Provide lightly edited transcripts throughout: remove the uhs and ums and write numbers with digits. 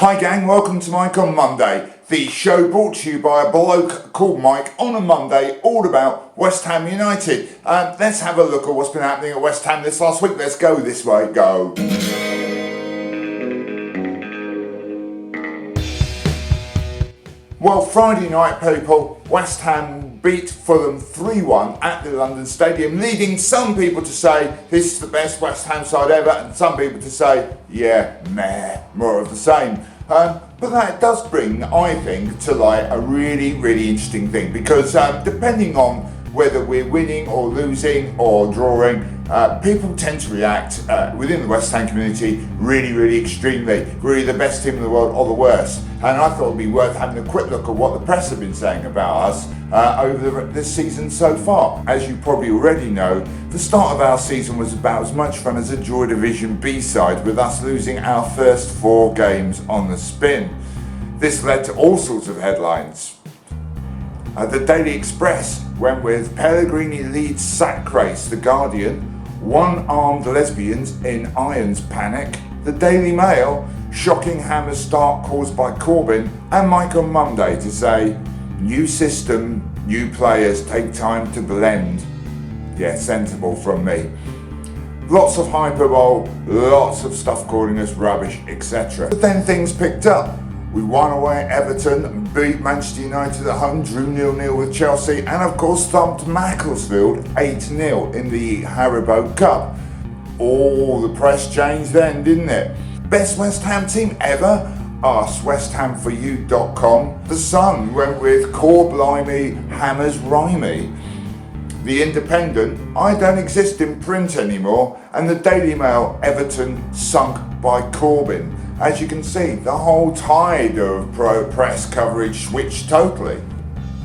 Hi gang, welcome to Mike on Monday, the show brought to you by a bloke called Mike on a Monday, all about West Ham United. Let's have a look at what's been happening at West Ham this last week. Let's go this way, go. Well, Friday night, people, West Ham beat Fulham 3-1 at the London Stadium, leading some people to say this is the best West Ham side ever, and some people to say, yeah, meh, more of the same. But that does bring, I think, to light a really, really interesting thing, because depending on whether we're winning or losing or drawing, people tend to react within the West Ham community really, really extremely. Really the best team in the world or the worst. And I thought it'd be worth having a quick look at what the press have been saying about us over this season so far. As you probably already know, the start of our season was about as much fun as a Joy Division B side, with us losing our first 4 games on the spin. This led to all sorts of headlines. The Daily Express went with Pellegrini leads sack race. The Guardian, one-armed lesbians in irons panic. The Daily Mail, shocking Hammer start caused by Corbyn. And Mike on Monday to say, new system, new players, take time to blend. Yeah, sensible from me. Lots of hyperbole, lots of stuff calling us rubbish, etc. But then things picked up. We won away at Everton, beat Manchester United at home, drew 0-0 with Chelsea, and of course thumped Macclesfield 8-0 in the Haribo Cup. All the press changed then, didn't it? Best West Ham team ever? Ask westhamforyou.com. The Sun went with Core Blimey, Hammers Rhymey. The Independent, I don't exist in print anymore, and the Daily Mail, Everton sunk by Corbyn. As you can see, the whole tide of press coverage switched totally.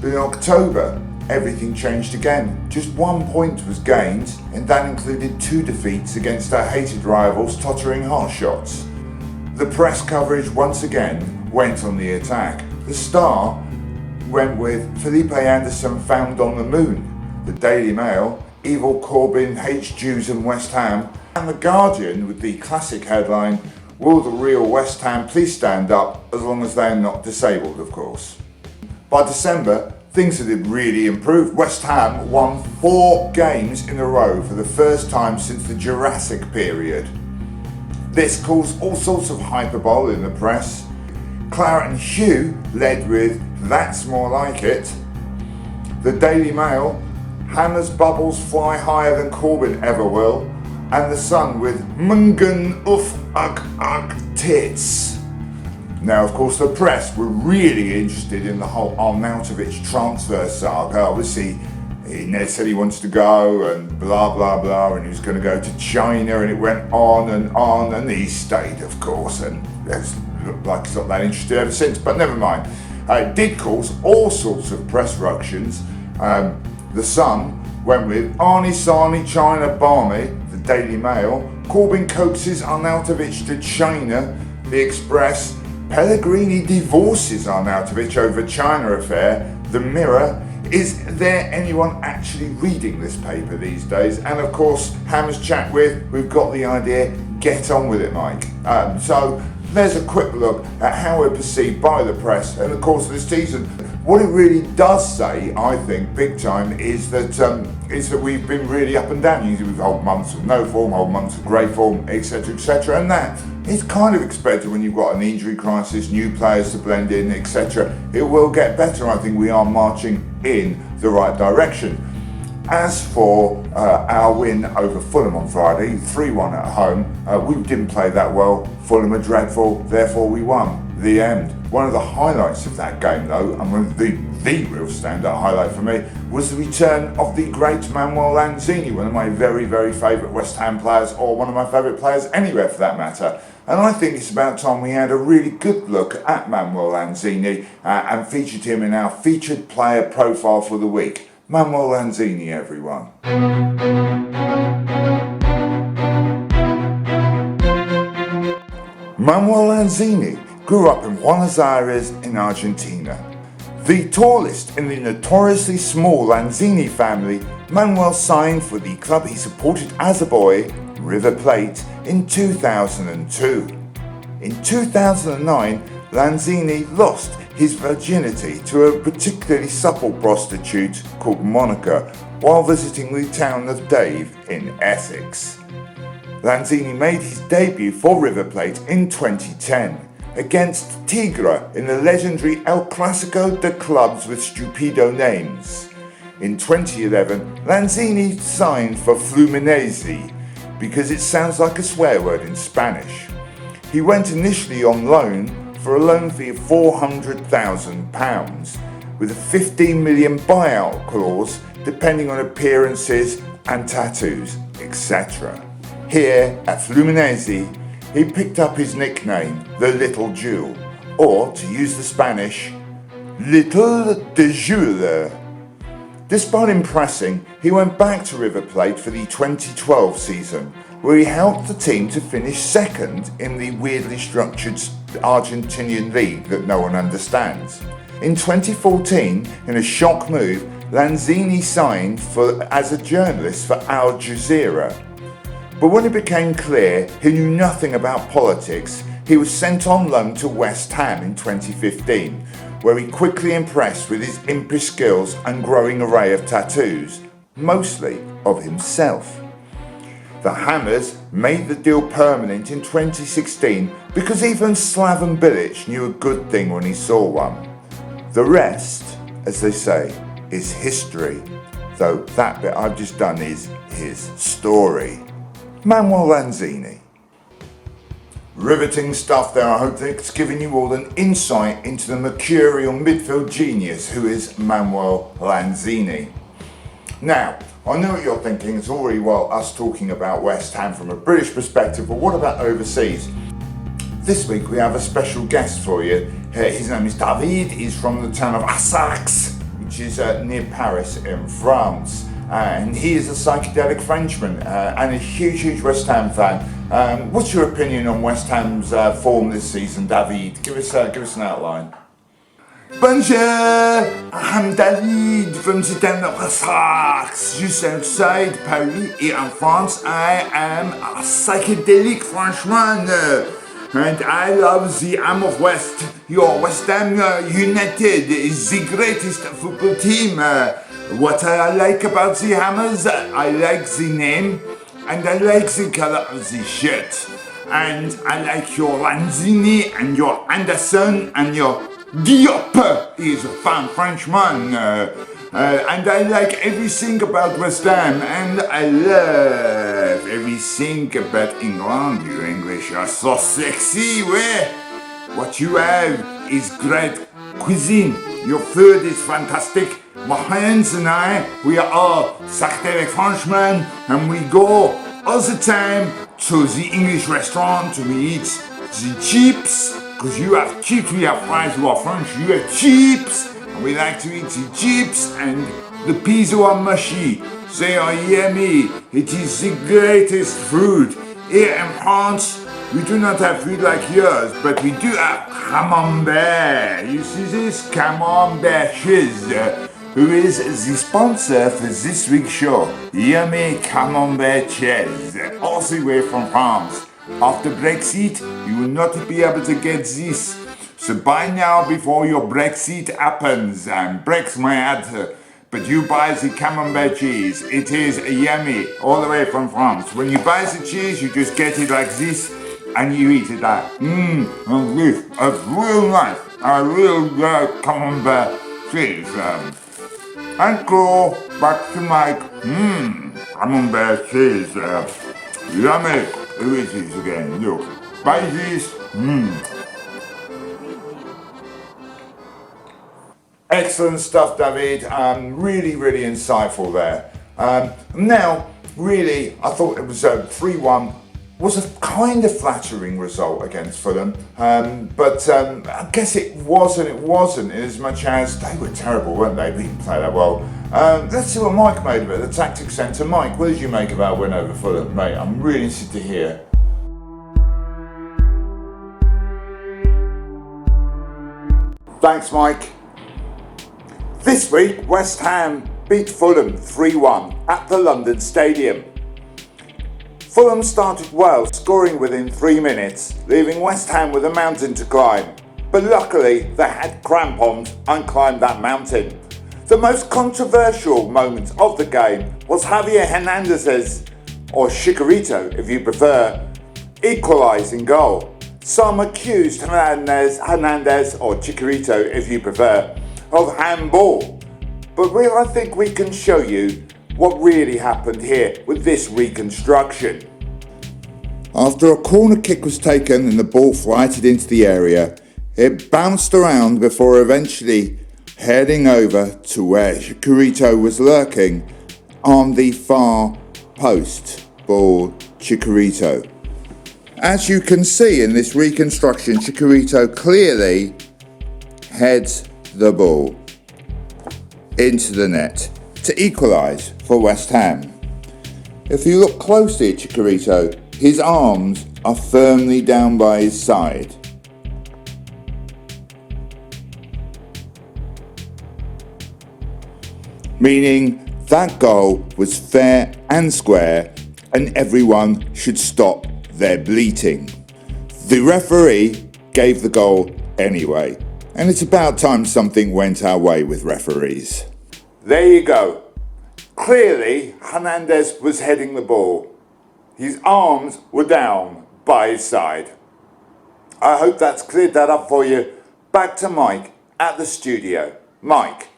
But in October, everything changed again. Just 1 point was gained, and that included 2 defeats against our hated rivals, Tottering Heartshots. The press coverage once again went on the attack. The Star went with Felipe Anderson found on the moon. The Daily Mail, evil Corbyn hates Jews and West Ham. And the Guardian with the classic headline, will the real West Ham please stand up, as long as they are not disabled, of course. By December, things had really improved. West Ham won 4 games in a row for the first time since the Jurassic period. This caused all sorts of hyperbole in the press. Claret and Hugh led with, that's more like it. The Daily Mail, Hammer's bubbles fly higher than Corbyn ever will. And the Sun with Mungan Uff Ugg Tits. Now, of course, the press were really interested in the whole Arnautovic transfer saga. Obviously, Ned said he wants to go and blah, blah, blah, and he was going to go to China, and it went on, and he stayed, of course, and it's looked like he's not that interested ever since, but never mind. It did cause all sorts of press ructions. The Sun went with Arnie Sarnie China Barmy. The Daily Mail, Corbyn coaxes Arnautovic to China. The Express, Pellegrini divorces Arnautovic over China affair. The Mirror, is there anyone actually reading this paper these days? And of course, Hammer's chat with, we've got the idea, get on with it, Mike. So there's a quick look at how we're perceived by the press in the course of this season. What it really does say, I think, big time, is that we've been really up and down. Usually we've had months of no form, whole months of great form, etc., etc., and that is kind of expected when you've got an injury crisis, new players to blend in, etc. It will get better. I think we are marching in the right direction. As for our win over Fulham on Friday, 3-1 at home, we didn't play that well. Fulham are dreadful, therefore we won. The end. One of the highlights of that game, though, and the real standout highlight for me, was the return of the great Manuel Lanzini, one of my very, very favourite West Ham players, or one of my favourite players anywhere for that matter. And I think it's about time we had a really good look at Manuel Lanzini and featured him in our featured player profile for the week. Manuel Lanzini, everyone. Manuel Lanzini grew up in Buenos Aires in Argentina. The tallest in the notoriously small Lanzini family, Manuel signed for the club he supported as a boy, River Plate, in 2002. In 2009, Lanzini lost his virginity to a particularly supple prostitute called Monica while visiting the town of Dave in Essex. Lanzini made his debut for River Plate in 2010 against Tigre in the legendary El Clasico de Clubs with Stupido Names. In 2011, Lanzini signed for Fluminense because it sounds like a swear word in Spanish. He went initially on loan for a loan fee of £400,000 with a £15 million buyout clause depending on appearances and tattoos, etc. Here at Fluminense, he picked up his nickname, the Little Jewel, or to use the Spanish, Little de Jule. Despite impressing, he went back to River Plate for the 2012 season, where he helped the team to finish second in the weirdly structured Argentinian league that no one understands. In 2014, in a shock move, Lanzini signed as a journalist for Al Jazeera. But when it became clear he knew nothing about politics, he was sent on loan to West Ham in 2015, where he quickly impressed with his impish skills and growing array of tattoos, mostly of himself. The Hammers made the deal permanent in 2016 because even Slaven Bilic knew a good thing when he saw one. The rest, as they say, is history, though that bit I've just done is his story. Manuel Lanzini. Riveting stuff there. I hope it's given you all an insight into the mercurial midfield genius who is Manuel Lanzini. Now, I know what you're thinking, it's all very well us talking about West Ham from a British perspective, but what about overseas? This week we have a special guest for you. His name is David, he's from the town of Assax, which is near Paris in France. And he is a psychedelic Frenchman and a huge West Ham fan. What's your opinion on West Ham's form this season, David? Give us an outline. Bonjour, I'm David from the town of Assax, just outside Paris, here in France. I am a psychedelic Frenchman, and I love the Ham of West. Your West Ham United is the greatest football team. What I like about the Hammers, I like the name, and I like the color of the shirt. And I like your Lanzini and your Anderson and your Diop is a fine Frenchman. And I like everything about West Ham, and I love everything about England. You English are so sexy, where what you have is great cuisine. Your food is fantastic. My friends and I, we are all psychedelic Frenchmen, and we go all the time to the English restaurant to eat the chips, because you have chips, we have fries, you are French, you have chips, and we like to eat the chips, and the peas are mushy, they are yummy, it is the greatest food. Here in France, we do not have food like yours, but we do have Camembert. You see this? Camembert cheese, who is the sponsor for this week's show. Yummy Camembert cheese, all the way from France. After Brexit, you will not be able to get this. So buy now before your Brexit happens and breaks my heart. But you buy the Camembert cheese. It is yummy, all the way from France. When you buy the cheese, you just get it like this, and you eat it like, and this. It's real nice. I really like Camembert cheese. And go back to Mike. Camembert cheese. Yummy. Here it is again. Look. Buy this. Excellent stuff, David. Really insightful there. Now, really, I thought it was 3-1. Was a kind of flattering result against Fulham, but I guess it wasn't in as much as they were terrible, weren't they? They didn't play that well. Let's see what Mike made of it, the tactics centre. Mike, what did you make of our win over Fulham? Mate, I'm really interested to hear. Thanks, Mike. This week, West Ham beat Fulham 3-1 at the London Stadium. Fulham started well, scoring within 3 minutes, leaving West Ham with a mountain to climb. But luckily, they had crampons and climbed that mountain. The most controversial moment of the game was Javier Hernandez's, or Chicharito if you prefer, equalising goal. Some accused Hernandez, or Chicharito if you prefer, of handball. But I think we can show you what really happened here with this reconstruction. After a corner kick was taken and the ball flighted into the area, it bounced around before eventually heading over to where Chicharito was lurking on the far post. Ball Chicharito. As you can see in this reconstruction, Chicharito clearly heads the ball into the net to equalise for West Ham. If you look closely at Chicharito, his arms are firmly down by his side. Meaning that goal was fair and square and everyone should stop their bleating. The referee gave the goal anyway, and it's about time something went our way with referees. There you go. Clearly, Hernandez was heading the ball. His arms were down by his side. I hope that's cleared that up for you. Back to Mike at the studio. Mike.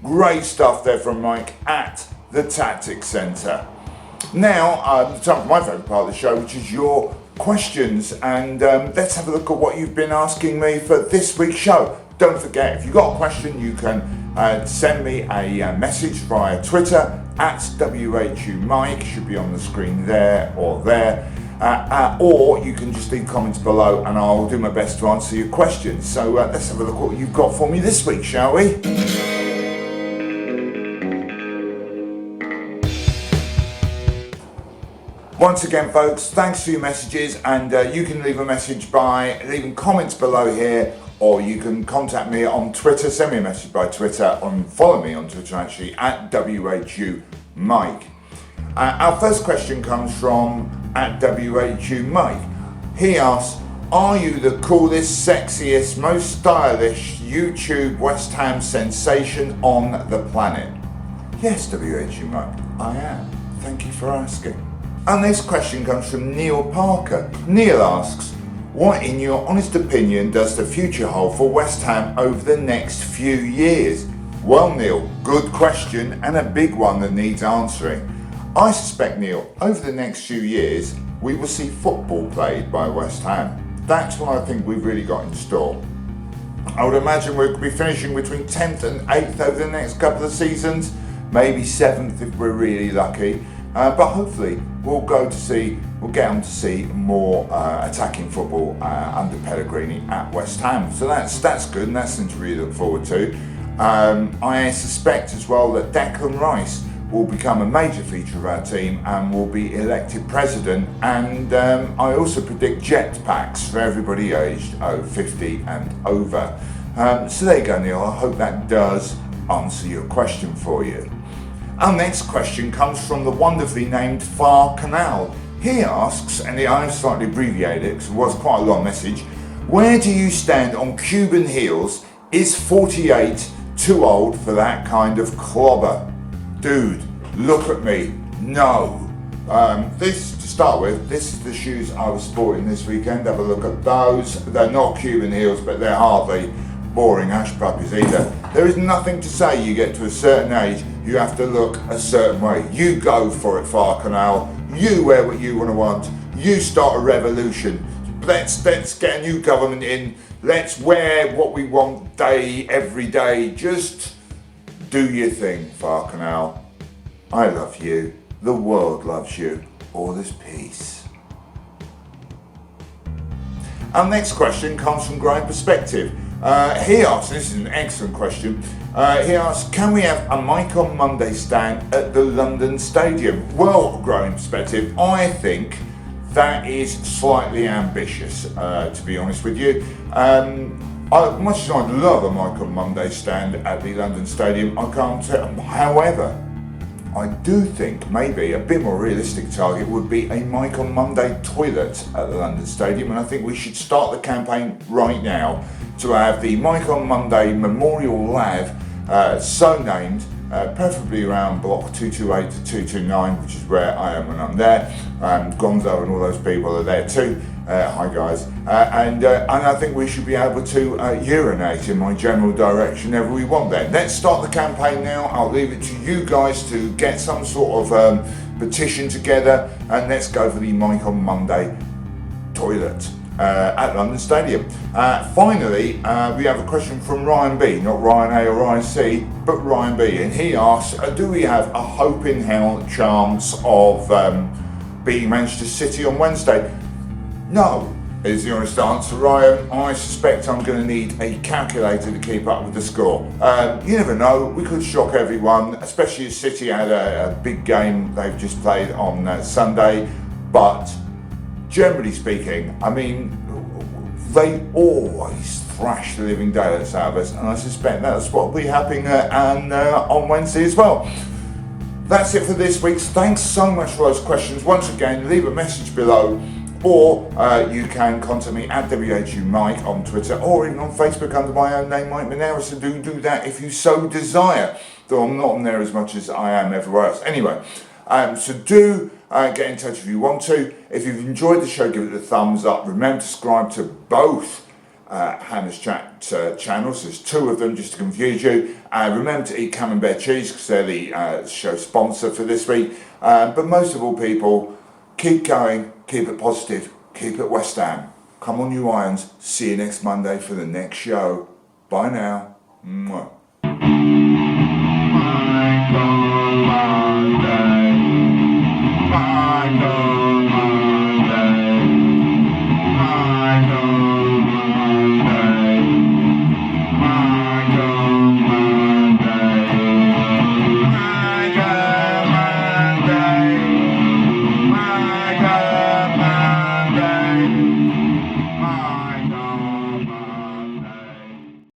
Great stuff there from Mike at the Tactics Centre. Now, it's time for my favourite part of the show, which is your questions. And let's have a look at what you've been asking me for this week's show. Don't forget, if you've got a question, you can send me a message via Twitter at WHUMike. Should be on the screen there or there. Or you can just leave comments below and I'll do my best to answer your questions. So let's have a look at what you've got for me this week, shall we? Once again, folks, thanks for your messages, and you can leave a message by leaving comments below here, or you can contact me on Twitter, send me a message by Twitter, follow me on Twitter actually, at WHUMike. Our first question comes from at WHUMike. He asks, are you the coolest, sexiest, most stylish YouTube West Ham sensation on the planet? Yes, WHUMike, I am. Thank you for asking. And this question comes from Neil Parker. Neil asks, what in your honest opinion does the future hold for West Ham over the next few years? Well, Neil, good question and a big one that needs answering. I suspect, Neil, over the next few years, we will see football played by West Ham. That's what I think we've really got in store. I would imagine we'll be finishing between 10th and 8th over the next couple of seasons, maybe 7th if we're really lucky. But hopefully we'll get on to see more attacking football under Pellegrini at West Ham. So that's good, and that's something to really look forward to. I suspect as well that Declan Rice will become a major feature of our team and will be elected president. And I also predict jetpacks for everybody aged 50 and over. So there you go, Neil. I hope that does answer your question for you. Our next question comes from the wonderfully named Far Canal. He asks, and I've slightly abbreviated it because it was quite a long message, where do you stand on Cuban heels? Is 48 too old for that kind of clobber? Dude, look at me. No. To start with, this is the shoes I was sporting this weekend. Have a look at those. They're not Cuban heels, but they're hardly boring ash puppies either. There is nothing to say you get to a certain age, you have to look a certain way. You go for it, Far Canal. You wear what you want. You start a revolution. Let's get a new government in. Let's wear what we want every day. Just do your thing, Far Canal. I love you. The world loves you. All is peace. Our next question comes from Growing Perspective. He asks, this is an excellent question, he asks, can we have a Mike on Monday stand at the London Stadium? Well, Growing Perspective, I think that is slightly ambitious, to be honest with you. Much as I'd love a Mike on Monday stand at the London Stadium, I can't tell. However, I do think maybe a bit more realistic target would be a Mike on Monday toilet at the London Stadium, and I think we should start the campaign right now to have the Mike on Monday Memorial Lav so named, preferably around block 228 to 229, which is where I am when I'm there. Gonzo and all those people are there too. Hi guys. And I think we should be able to urinate in my general direction whenever we want then. Let's start the campaign now. I'll leave it to you guys to get some sort of petition together, and let's go for the Mike on Monday toilet at London Stadium. Finally, we have a question from Ryan B, not Ryan A or Ryan C, but Ryan B, and he asks, do we have a hope in hell chance of beating Manchester City on Wednesday? No, is the honest answer, Ryan. I suspect I'm going to need a calculator to keep up with the score. You never know, we could shock everyone, especially as City had a big game they've just played on Sunday, but generally speaking, I mean, they always thrash the living daylights out of us, and I suspect that's what will be happening on Wednesday as well. That's it for this week. Thanks so much for those questions. Once again, leave a message below, or you can contact me at WHUMike on Twitter, or even on Facebook under my own name, Mike Monero. So do that if you so desire, though I'm not on there as much as I am everywhere else. Anyway, so do get in touch if you want to. If you've enjoyed the show, give it a thumbs up. Remember to subscribe to both Hannah's Chat channels. There's two of them, just to confuse you. Remember to eat Camembert cheese, because they're the show sponsor for this week. But most of all, people, keep going, keep it positive, keep it West Ham. Come on, you Irons. See you next Monday for the next show. Bye now. Mwah.